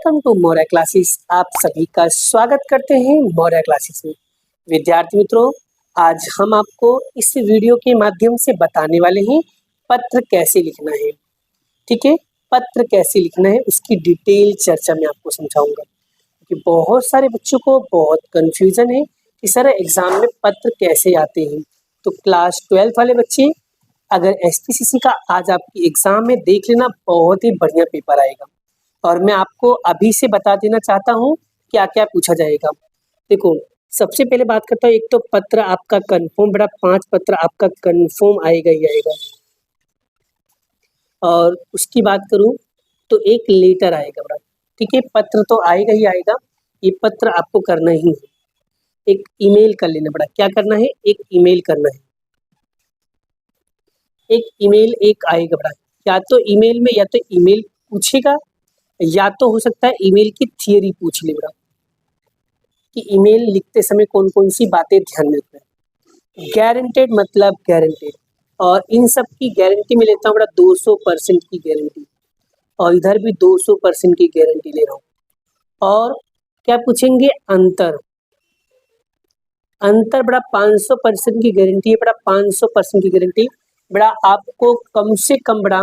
Welcome to Maurya classes. आप सभी का स्वागत करते हैं मौर्य क्लासेस में। विद्यार्थी मित्रों, आज हम आपको इस वीडियो के माध्यम से बताने वाले हैं पत्र कैसे लिखना है। ठीक है, पत्र कैसे लिखना है उसकी डिटेल चर्चा मैं आपको समझाऊंगा, क्योंकि बहुत सारे बच्चों को बहुत कंफ्यूजन है कि सर एग्जाम में पत्र कैसे आते हैं। तो क्लास 12 वाले बच्चे अगर एसपीसीसी का आज आपकी एग्जाम में देख लेना, बहुत ही बढ़िया पेपर आएगा। और मैं आपको अभी से बता देना चाहता हूँ क्या क्या पूछा जाएगा। देखो, सबसे पहले बात करता हूँ, एक तो पत्र आपका कंफर्म, बड़ा 5 पत्र आपका कंफर्म आएगा ही आएगा। और उसकी बात करूँ तो एक लेटर आएगा बड़ा। ठीक है, पत्र तो आएगा ही आएगा, ये पत्र आपको करना ही है। एक ईमेल कर लेना बड़ा, क्या करना है, एक ईमेल करना है। एक ईमेल एक आएगा बड़ा, या तो ईमेल में या तो ईमेल पूछेगा, या तो हो सकता है ईमेल की थियरी पूछ ले बड़ा कि ईमेल लिखते समय कौन कौन सी बातें ध्यान में रखना है। गारंटेड मतलब गारंटेड, और इन सब की गारंटी में लेता हूँ बड़ा 200% की गारंटी, और इधर भी 200% की गारंटी ले रहा हूँ। और क्या पूछेंगे, अंतर अंतर बड़ा 500% की गारंटी है बड़ा, 500% की गारंटी बड़ा। आपको कम से कम बड़ा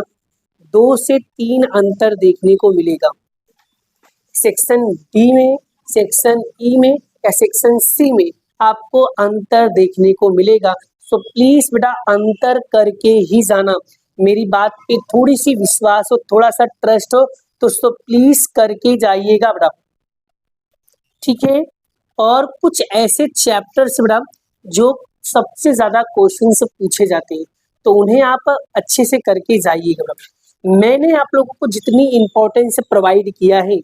2 से 3 अंतर देखने को मिलेगा, सेक्शन डी में, सेक्शन ई में या सेक्शन सी में आपको अंतर देखने को मिलेगा। सो प्लीज बेटा अंतर करके ही जाना। मेरी बात पे थोड़ी सी विश्वास हो, थोड़ा सा ट्रस्ट हो, तो सो प्लीज करके जाइएगा बेटा। ठीक है, और कुछ ऐसे चैप्टर्स बेटा जो सबसे ज्यादा क्वेश्चन से पूछे जाते हैं, तो उन्हें आप अच्छे से करके जाइएगा बेटा। मैंने आप लोगों को जितनी इंपॉर्टेंस प्रोवाइड किया है,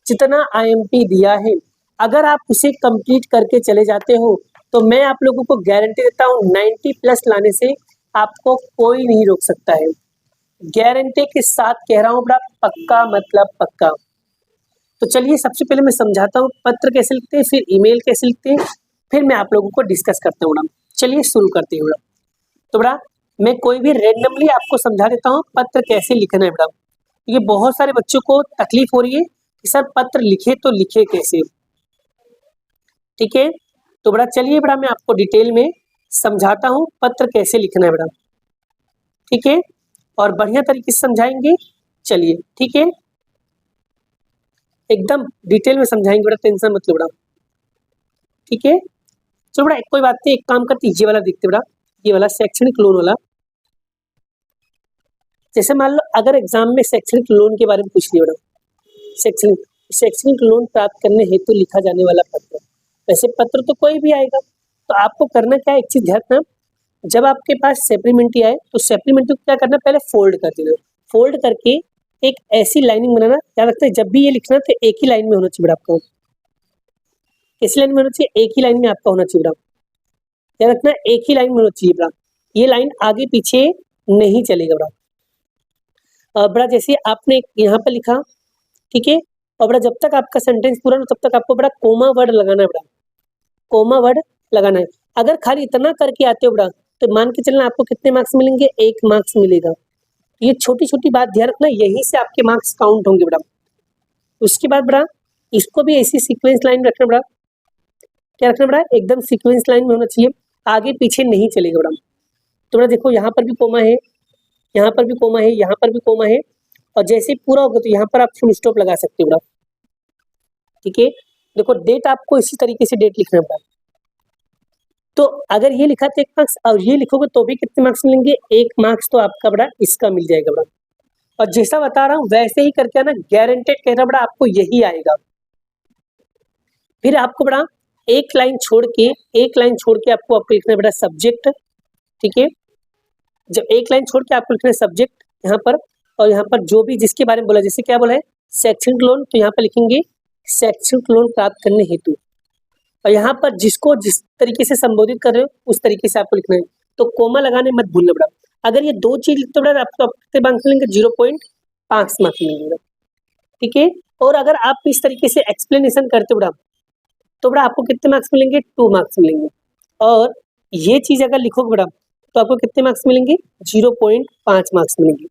जितना आईएमपी दिया है, अगर आप उसे कंप्लीट करके चले जाते हो तो मैं आप लोगों को गारंटी देता हूँ 90+ लाने से आपको कोई नहीं रोक सकता है। गारंटी के साथ कह रहा हूँ बड़ा, पक्का मतलब पक्का। तो चलिए सबसे पहले मैं समझाता हूँ पत्र कैसे लिखते हैं, फिर ईमेल कैसे लिखते हैं, फिर मैं आप लोगों को डिस्कस करता हूँ। चलिए शुरू करते हैं। तो बड़ा मैं कोई भी रेंडमली आपको समझा देता हूँ पत्र कैसे लिखना है बेटा। ये बहुत सारे बच्चों को तकलीफ हो रही है कि सर पत्र लिखे तो लिखे कैसे। ठीक है, तो बड़ा चलिए बड़ा मैं आपको डिटेल में समझाता हूँ पत्र कैसे लिखना है बेटा। ठीक है, और बढ़िया तरीके से समझाएंगे। चलिए ठीक है, एकदम डिटेल में समझाएंगे बेटा, टेंशन मत लो बेटा। ठीक है, चलो बेटा कोई बात नहीं, एक काम करते ये वाला देखते बेटा, ये वाला शैक्षणिक लोन वाला। जैसे मान लो अगर एग्जाम में शैक्षणिक लोन के बारे में पूछ लिया बेटा, शैक्षणिक लोन प्राप्त करने हेतु लिखा जाने वाला पत्र। वैसे पत्र तो कोई भी आएगा, तो आपको करना क्या है, एक चीज ध्यान रखना, जब आपके पास सप्लीमेंट्री आए तो सप्लीमेंट्री को क्या करना, पहले फोल्ड कर देना। फोल्ड करके एक ऐसी लाइनिंग बनाना, याद रखते हैं जब भी ये लिखना तो एक ही लाइन में होना चाहिए बेटा आपका। किस लाइन में होना चाहिए, एक ही लाइन में आपका होना चाहिए बेटा। याद रखना एक ही लाइन में होना चाहिए बेटा, ये लाइन आगे पीछे नहीं चलेगा बेटा। बड़ा जैसे आपने यहाँ पर लिखा, ठीक है, और बड़ा जब तक आपका सेंटेंस पूरा ना तब तक आपको बड़ा कोमा वर्ड लगाना है बेटा, कोमा वर्ड लगाना है। अगर खाली इतना करके आते हो बेटा तो मान के चलना आपको कितने मार्क्स मिलेंगे, 1 मार्क्स मिलेगा। ये छोटी छोटी बात ध्यान रखना, यहीं से आपके मार्क्स काउंट होंगे बेटा। उसके बाद बेटा इसको भी ऐसी सीक्वेंस लाइन में रखना बेटा, क्या रखना बेटा, एकदम सीक्वेंस लाइन में होना चाहिए, आगे पीछे नहीं चलेगा बेटा। तो बेटा देखो यहाँ पर भी कोमा है, यहाँ पर भी कोमा है, यहाँ पर भी कोमा है, और जैसे ही पूरा होगा तो यहाँ पर आप फुल स्टॉप लगा सकते हो बेटा। ठीक है, देखो डेट आपको इसी तरीके से डेट लिखना पड़ा। तो अगर ये लिखा तो 1 मार्क्स, और ये लिखोगे तो भी कितने मार्क्स मिलेंगे, 1 मार्क्स तो आपका बड़ा इसका मिल जाएगा बड़ा। और जैसा बता रहा हूँ वैसे ही करके आना, गारंटेड कहना बड़ा आपको यही आएगा। फिर आपको बड़ा एक लाइन छोड़ के आपको लिखना बड़ा सब्जेक्ट। ठीक है, जब एक लाइन छोड़ के आपको लिखना है सब्जेक्ट यहाँ पर, और यहाँ पर जो भी जिसके बारे में बोला, जैसे क्या बोला है शैक्षणिक लोन, तो यहाँ पर लिखेंगे शैक्षणिक लोन प्राप्त करने हेतु, और यहाँ पर जिसको जिस तरीके से संबोधित कर रहे हो उस तरीके से आपको लिखना है। तो कोमा लगाने मत भूलना बेटा। अगर ये 2 चीज लिखते बेटा आपको कितने मार्क्स मिलेंगे, 0.5 मार्क्स मिलेंगे। ठीक है, और अगर आप इस तरीके से एक्सप्लेनेशन करते बेटा तो बेटा आपको कितने मार्क्स मिलेंगे, 2 मार्क्स मिलेंगे। और ये चीज अगर लिखोगे बेटा तो आपको कितने मार्क्स मिलेंगे, 0.5 मार्क्स मिलेंगे।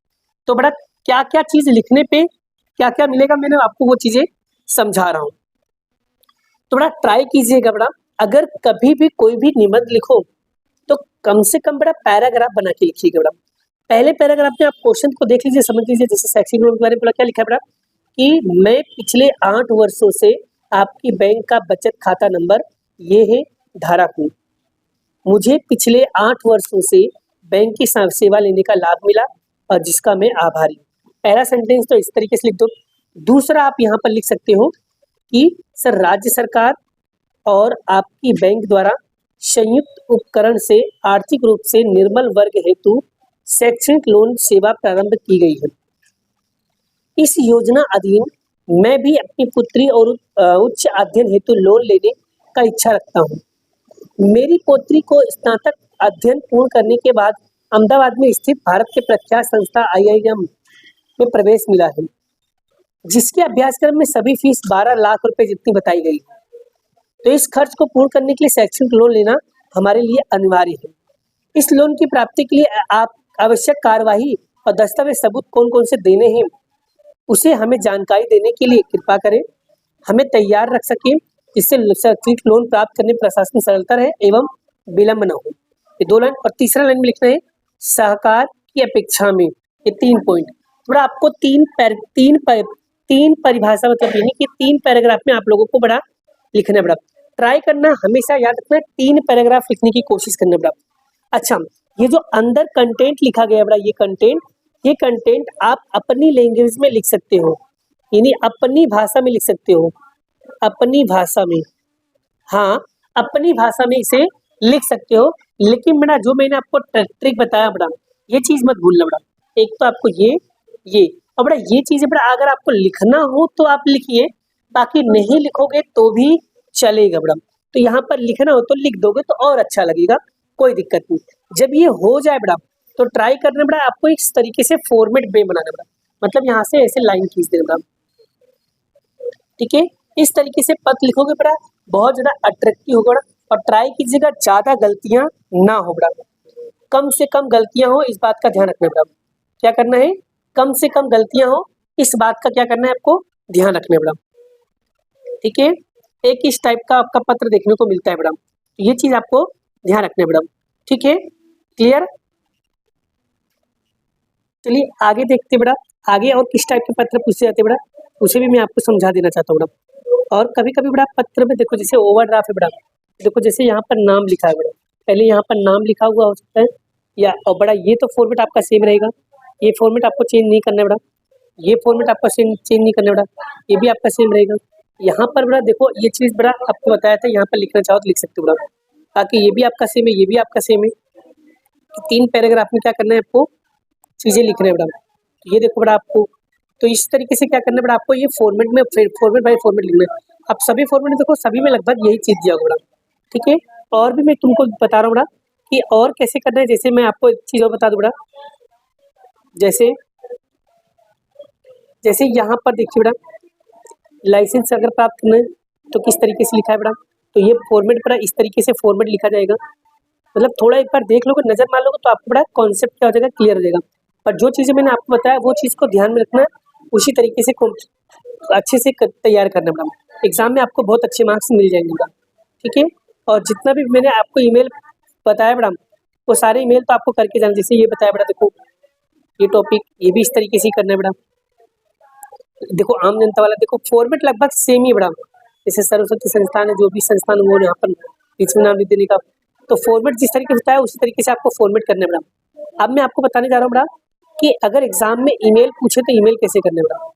तो बेटा क्या क्या चीज लिखने पे क्या क्या मिलेगा, मैंने आपको वो चीजें समझा रहा हूँ। तो बड़ा ट्राई कीजिएगा बड़ा, अगर कभी भी कोई भी निबंध लिखो तो कम से कम बड़ा पैराग्राफ बना के लिखिएगा बड़ा। पहले पैराग्राफ में आप क्वेश्चन को देख लीजिए, समझ लीजिए। जैसे शैक्षिक लोन के बारे में बोला, क्या लिखा है बड़ा कि मैं पिछले 8 वर्षों से आपकी बैंक का बचत खाता नंबर ये है धारक हूँ। मुझे पिछले 8 वर्षों से बैंक की सेवा लेने का लाभ मिला और जिसका मैं आभारी हूँ। पहला सेंटेंस तो इस तरीके से लिख दो। दूसरा आप यहाँ पर लिख सकते हो कि सर, राज्य सरकार और आपकी बैंक द्वारा संयुक्त उपकरण से आर्थिक रूप से निर्बल वर्ग हेतु शैक्षणिक लोन सेवा प्रारंभ की गई है। इस योजना अधीन मैं भी अपनी पुत्री और उच्च अध्ययन हेतु लोन लेने का इच्छा रखता हूँ। मेरी पोत्री को स्नातक अध्ययन पूर्ण करने के बाद अहमदाबाद में स्थित भारत के प्रख्यात संस्था IIM में प्रवेश मिला है, जिसके अभ्यासक्रम में सभी फीस 12 लाख रुपए जितनी बताई गई है। तो इस खर्च को पूर्ण करने के लिए शैक्षणिक लोन लेना हमारे लिए अनिवार्य है। इस लोन की प्राप्ति के लिए आप आवश्यक कार्यवाही और दस्तावेज सबूत कौन कौन से देने हैं, उसे हमें जानकारी देने के लिए कृपा करें। हमें तैयार रख सकें, जिससे शैक्षणिक लोन प्राप्त करने प्रशासन सरलता रहे एवं विलंब न हो। ये 2 लाइन। और तीसरा लाइन में लिखना है सहकार की अपेक्षा में। ये 3 पॉइंट। थोड़ा आपको तीन परिभाषा, मतलब यानी कि 3 पैराग्राफ में आप लोगों को बड़ा लिखना है बड़ा। ट्राई करना, हमेशा याद रखना, 3 पैराग्राफ लिखने की कोशिश करना बड़ा। अच्छा, ये जो अंदर कंटेंट लिखा गया बड़ा, ये कंटेंट आप अपनी लैंग्वेज में लिख सकते हो, यानी अपनी भाषा में लिख सकते हो, अपनी भाषा में। हाँ, अपनी भाषा में इसे लिख सकते हो। लेकिन बड़ा जो मैंने आपको ट्रिक बताया बड़ा, ये चीज मत भूलना बड़ा। एक तो आपको ये और बड़ा ये चीज बड़ा, अगर आपको लिखना हो तो आप लिखिए, बाकी नहीं लिखोगे तो भी चलेगा बड़ा। तो यहाँ पर लिखना हो तो लिख दोगे तो और अच्छा लगेगा, कोई दिक्कत नहीं। जब ये हो जाए बड़ा तो ट्राई करना बड़ा, आपको इस तरीके से फॉर्मेट में बनाना बड़ा, मतलब यहाँ से ऐसे लाइन खींच देना बड़ा, ठीक है। इस तरीके से पत्र लिखोगे बड़ा, बहुत ज्यादा अट्रैक्टिव होगा बड़ा। और ट्राई कीजिएगा ज्यादा गलतियां ना हो बड़ा, कम से कम गलतियां हो, इस बात का ध्यान रखना बड़ा। क्या करना है, कम से कम गलतियां हो, इस बात का क्या करना है, आपको ध्यान रखना बड़ा, ठीक है। एक इस टाइप का आपका पत्र देखने को मिलता है बड़ा, तो ये चीज आपको ध्यान रखना बड़ा, ठीक है। क्लियर। चलिए आगे देखते बड़ा, आगे और किस टाइप के पत्र पूछे जाते बड़ा, उसे भी मैं आपको समझा देना चाहता हूँ बड़ा। और कभी कभी बड़ा पत्र में देखो, जैसे ओवरड्राफ्ट है बड़ा, देखो जैसे यहाँ पर नाम लिखा है बड़ा, पहले यहाँ पर नाम लिखा हुआ हो सकता है, या और बड़ा ये तो फॉर्मेट आपका सेम रहेगा, ये फॉर्मेट आपको चेंज नहीं करना है बड़ा, ये फॉर्मेट आपका चेंज नहीं करना है बड़ा, ये भी आपका सेम रहेगा। यहाँ पर बड़ा देखो, ये चीज़ बड़ा आपको बताया था, यहाँ पर लिखना चाहो तो लिख सकते हो बड़ा, ताकि ये भी आपका सेम है, ये भी आपका सेम है। 3 पैराग्राफ में क्या करना है, आपको चीज़ें लिखना है बड़ा। तो ये देखो बड़ा आपको, तो इस तरीके से क्या करना है बड़ा, आपको ये फॉर्मेट में फॉर्मेट बाय फॉर्मेट लिखना है। अब सभी फॉर्मेट देखो, सभी में लगभग यही चीज़ दिया होगा बड़ा, ठीक है। और भी मैं तुमको बता रहा हूँ बड़ा कि और कैसे करना है। जैसे मैं आपको एक चीज़ और बता दूँ बड़ा, जैसे यहाँ पर देखिए बड़ा, लाइसेंस अगर प्राप्त करना है तो किस तरीके से लिखा है बड़ा, तो ये फॉर्मेट बड़ा इस तरीके से फॉर्मेट लिखा जाएगा। मतलब थोड़ा एक बार देख लोगे, नजर मार लोगे तो आपको बड़ा कॉन्सेप्ट क्या हो जाएगा, क्लियर हो जाएगा। पर जो चीज़ें मैंने आपको बताया वो चीज़ को ध्यान में रखना है, उसी तरीके से अच्छे से तैयार करना बड़ा। एग्जाम में आपको बहुत अच्छे मार्क्स मिल जाएंगे बड़ा, ठीक है। और जितना भी मैंने आपको ईमेल बताया बड़ा, वो सारे ईमेल तो आपको करके जाना। जैसे ये बताया बड़ा, देखो ये टॉपिक, ये भी इस तरीके से ही करना है बड़ा। देखो आम जनता वाला, देखो फॉर्मेट लगभग सेम ही बड़ा। जैसे सरस्वती संस्थान है, जो भी संस्थान वो यहाँ पर बीच में नाम लिख देने का, तो फॉर्मेट जिस तरीके से बताया उसी तरीके से आपको फॉर्मेट करना है बड़ा। अब मैं आपको बताने जा रहा हूँ बड़ा कि अगर एग्जाम में ईमेल पूछे तो ईमेल कैसे करना बड़ा।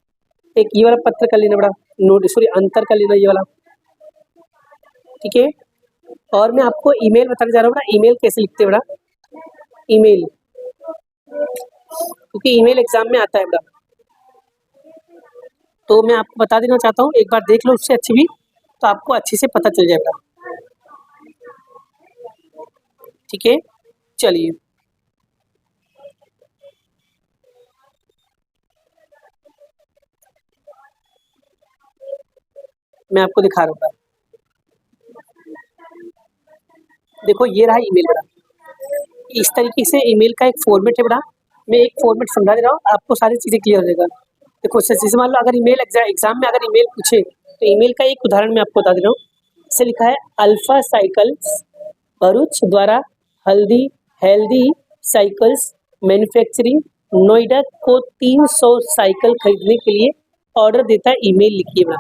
एक ये वाला पत्र कर लेना बड़ा, नोट सॉरी अंतर कर लेना ये वाला, ठीक है। और मैं आपको ईमेल बताने जा रहा हूँ बड़ा, ईमेल कैसे लिखते बड़ा, ईमेल, क्योंकि ईमेल एग्जाम में आता है बड़ा, तो मैं आपको बता देना चाहता हूँ। एक बार देख लो उससे अच्छी भी, तो आपको अच्छे से पता चल जाएगा, ठीक है। चलिए मैं आपको दिखा रहा हूँ, देखो ये रहा ईमेल बड़ा। इस तरीके से ईमेल का एक फॉर्मेट है बड़ा, मैं एक फॉर्मेट समझा दे रहा हूँ, आपको सारी चीज़ें क्लियर हो जाएगा। देखो जैसे मान लो अगर ईमेल एग्जाम में अगर ईमेल पूछे तो ईमेल का एक उदाहरण मैं आपको बता दे रहा हूँ। इसे लिखा है अल्फा साइकिल्स भरूच द्वारा हेल्दी साइकिल्स मैन्युफैक्चरिंग नोएडा को 300 साइकिल खरीदने के लिए ऑर्डर देता है, ईमेल लिखिए बड़ा।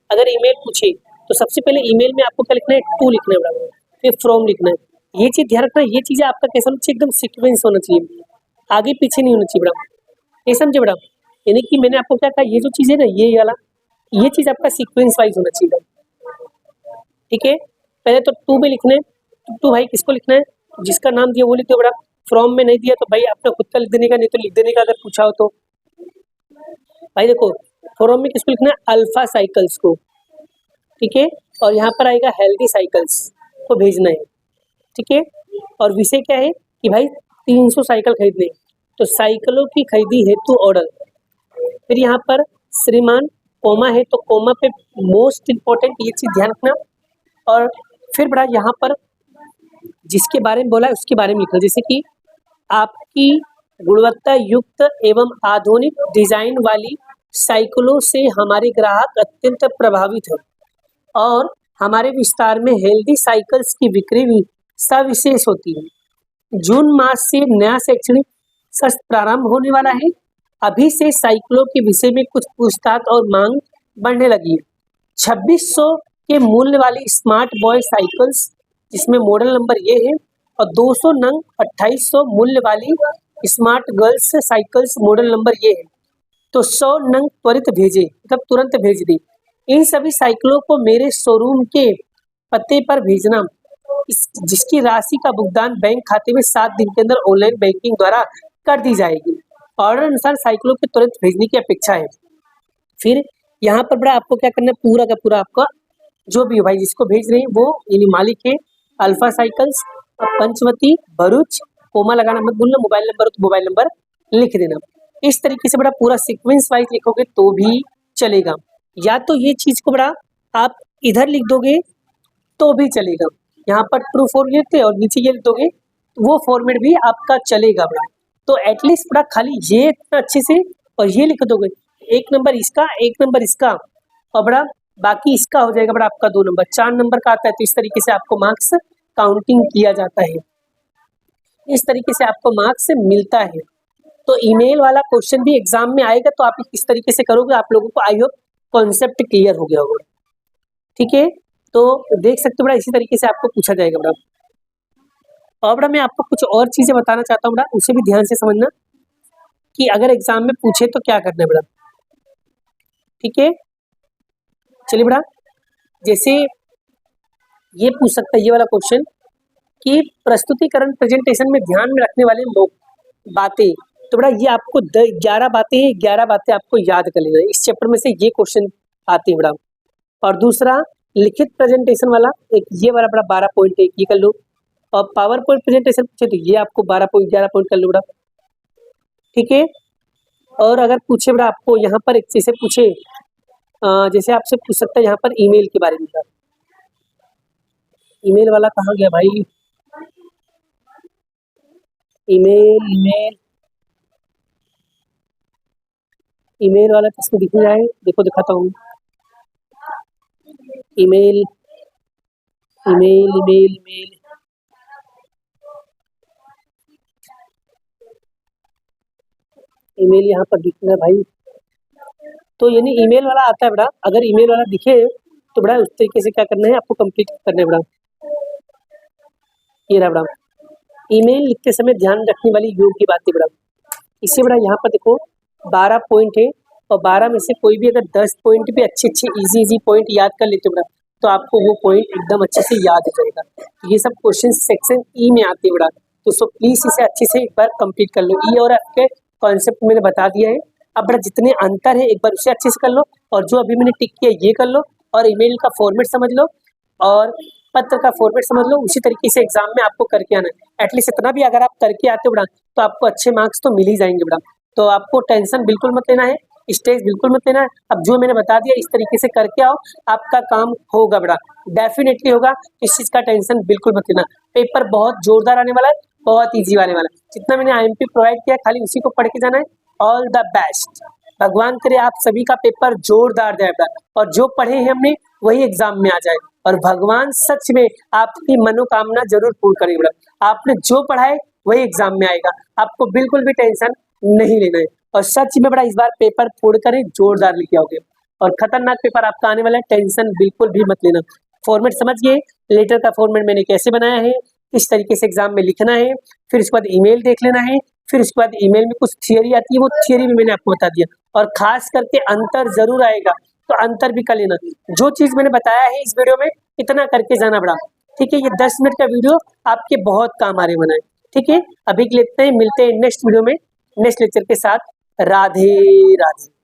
अगर ईमेल पूछे तो सबसे पहले ईमेल में आपको क्या लिखना है, टू लिखना है बड़ा, फिर फ्रॉम लिखना है। ये चीज ध्यान रखना, ये चीजें आपका कैसा होना चाहिए, एकदम सीक्वेंस होना चाहिए, आगे पीछे नहीं होना चाहिए बड़ा। ये समझे बड़ा, यानी कि मैंने आपको क्या कहा, ये जो चीज है ना, ये वाला ये चीज आपका सीक्वेंस वाइज होना चाहिए। ठीक है, पहले तो टू में लिखना है। टू भाई किसको लिखना है, जिसका नाम दिया वो लिख दो बड़ा। फ्रॉम में नहीं दिया तो भाई आपने खुद का लिख देने का, नहीं तो लिख देने का अगर पूछा हो तो। भाई देखो फ्रॉम में किसको लिखना है, अल्फा साइकिल्स को। ठीक है, और यहाँ पर आएगा हेल्दी साइकिल्स को भेजना है। ठीक है, और विषय क्या है कि भाई 300 साइकिल खरीदने, तो साइकिलों की खरीदी हेतु ऑर्डर। फिर यहाँ पर श्रीमान कोमा है, तो कोमा पे मोस्ट इम्पोर्टेंट ये चीज ध्यान रखना। और फिर बड़ा यहाँ पर जिसके बारे में बोला है उसके बारे में लिखना, जैसे कि आपकी गुणवत्ता युक्त एवं आधुनिक डिजाइन वाली साइकिलों से हमारे ग्राहक अत्यंत प्रभावित है और हमारे विस्तार में हेल्दी साइकिल्स की बिक्री भी सविशेष होती है। जून मास से नया शैक्षणिक सत्र प्रारंभ होने वाला है। अभी से साइकिलों के विषय में कुछ पूछताछ और मांग बढ़ने लगी है। 2600 के मूल्य वाली स्मार्ट बॉय साइकिल्स जिसमें मॉडल नंबर ये है, और 200 नंग 2800 मूल्य वाली smart girls cycles model number ये है, तो 100 नंग त्वरित भेजे, मतलब तुरंत भेज दी। इन सभी साइकिलों को मेरे शोरूम के पते पर भेजना, जिसकी राशि का भुगतान बैंक खाते में 7 दिन के अंदर ऑनलाइन बैंकिंग द्वारा कर दी जाएगी। ऑर्डर अनुसार साइकिलों के तुरंत भेजने की अपेक्षा है। फिर यहाँ पर बड़ा आपको क्या करना है, पूरा का पूरा आपका जो भी भाई जिसको भेज रहे हैं वो यानी मालिक है alpha cycles, Panchavati Bharuch, coma लगाना मत भूलना, मोबाइल नंबर हो तो मोबाइल नंबर लिख देना। इस तरीके से बड़ा पूरा सीक्वेंस वाइज लिखोगे तो भी चलेगा, या तो ये चीज को बड़ा आप इधर लिख दोगे तो भी चलेगा। यहाँ पर ट्रू फॉरवर्ड थे और नीचे ये लिख दोगे वो फॉर्मेट भी आपका चलेगा बड़ा। तो एटलीस्ट बड़ा खाली ये इतना अच्छे से और ये लिख दोगे, एक नंबर इसका एक नंबर इसका और बड़ा बाकी इसका हो जाएगा बड़ा आपका 2 नंबर, 4 नंबर का आता है। तो इस तरीके से आपको मार्क्स काउंटिंग किया जाता है, इस तरीके से आपको मार्क्स मिलता है। तो ईमेल वाला क्वेश्चन भी एग्जाम में आएगा, तो आप इस तरीके से करोगे, आप लोगों को आई होप कॉन्सेप्ट क्लियर हो गया होगा। ठीक है, तो देख सकते हो बड़ा इसी तरीके से आपको पूछा जाएगा बड़ा। और बड़ा मैं आपको कुछ और चीजें बताना चाहता हूँ बड़ा, उसे भी ध्यान से समझना कि अगर एग्जाम में पूछे तो क्या करना है बड़ा। ठीक है, चलिए बड़ा, जैसे ये पूछ सकता है ये वाला क्वेश्चन कि प्रस्तुतिकरण प्रेजेंटेशन में ध्यान में रखने वाले बातें, तो बड़ा ये आपको 11 बातें हैं, 11 बातें आपको याद कर लेना है। इस चैप्टर में से ये क्वेश्चन आते हैं बड़ा। और दूसरा लिखित प्रेजेंटेशन वाला एक ये वाला बड़ा 12 पॉइंट है, ये कर लो। और पावर पॉइंट प्रेजेंटेशन पूछे तो ये आपको 12 पॉइंट 11 पॉइंट कर लो बड़ा। ठीक है, और अगर पूछे बड़ा आपको यहाँ पर एक चीज से पूछे, जैसे आपसे पूछ सकता है यहाँ पर ईमेल के बारे में। ईमेल वाला कहाँ गया भाई, ईमेल ईमेल ईमेल वाला किसको दिख रहा है, देखो दिखाता हूँ। Email email email email email यहाँ पर दिख रहा है भाई। तो यानी ईमेल वाला आता है बड़ा, अगर ईमेल वाला दिखे तो बड़ा उस तरीके से क्या करना है आपको कंप्लीट करना है बड़ा। ये रहा बड़ा, ईमेल लिखते समय ध्यान रखने वाली योग्य बातें बड़ा। इससे बड़ा यहाँ पर देखो 12 पॉइंट है, और 12 में से कोई भी अगर 10 पॉइंट भी अच्छे इजी पॉइंट याद कर लेते बड़ा, तो आपको वो पॉइंट एकदम अच्छे से याद हो जाएगा। ये सब क्वेश्चन सेक्शन ई में आते बड़ा, तो सो प्लीज इसे अच्छे से एक बार कंप्लीट कर लो। ई और आपके कॉन्सेप्ट मैंने बता दिया है, अब बड़ा जितने अंतर है एक बार उसे अच्छे से कर लो, और जो अभी मैंने टिक किया ये कर लो, और ईमेल का फॉर्मेट समझ लो और पत्र का फॉर्मेट समझ लो। उसी तरीके से एग्जाम में आपको करके आना है। एटलीस्ट इतना भी अगर आप करके आते हो बड़ा तो आपको अच्छे मार्क्स तो मिल ही जाएंगे बड़ा। तो आपको टेंशन बिल्कुल मत लेना है, स्ट्रेस बिल्कुल मत लेना है। अब जो मैंने बता दिया इस तरीके से करके आओ, आपका काम होगा बड़ा, डेफिनेटली होगा। इस चीज का टेंशन बिल्कुल मत लेना। पेपर बहुत जोरदार आने वाला है, बहुत ईजी आने वाला है। जितना मैंने IMP प्रोवाइड किया खाली उसी को पढ़ के जाना है। All the best. भगवान करे आप सभी का पेपर जोरदार जाए बेटा, और जो पढ़े हैं हमने वही एग्जाम में आ जाए, और भगवान सच में आपकी मनोकामना जरूर पूर्ण करेगा बेटा। आपने जो पढ़ा है वही एग्जाम में आएगा, आपको बिल्कुल भी टेंशन नहीं लेना है। और सच में बड़ा इस बार पेपर फोड़ कर जोरदार लिखे आओगे, और खतरनाक पेपर आपका आने वाला है, टेंशन बिल्कुल भी मत लेना। फॉर्मेट समझ गए, लेटर का फॉर्मेट मैंने कैसे बनाया है, किस तरीके से एग्जाम में लिखना है, फिर उसके बाद ईमेल देख लेना है, फिर उसके बाद ईमेल में कुछ थियरी आती है, वो थियरी भी मैंने आपको बता दिया, और खास करके अंतर जरूर आएगा, तो अंतर भी कर लेना। जो चीज मैंने बताया है इस वीडियो में इतना करके जाना बड़ा, ठीक है। ये 10 मिनट का वीडियो आपके बहुत काम आने वाला है, ठीक है। अभी के लिए इतना ही, मिलते हैं नेक्स्ट वीडियो में नेक्स्ट लेक्चर के साथ। राधे राधे।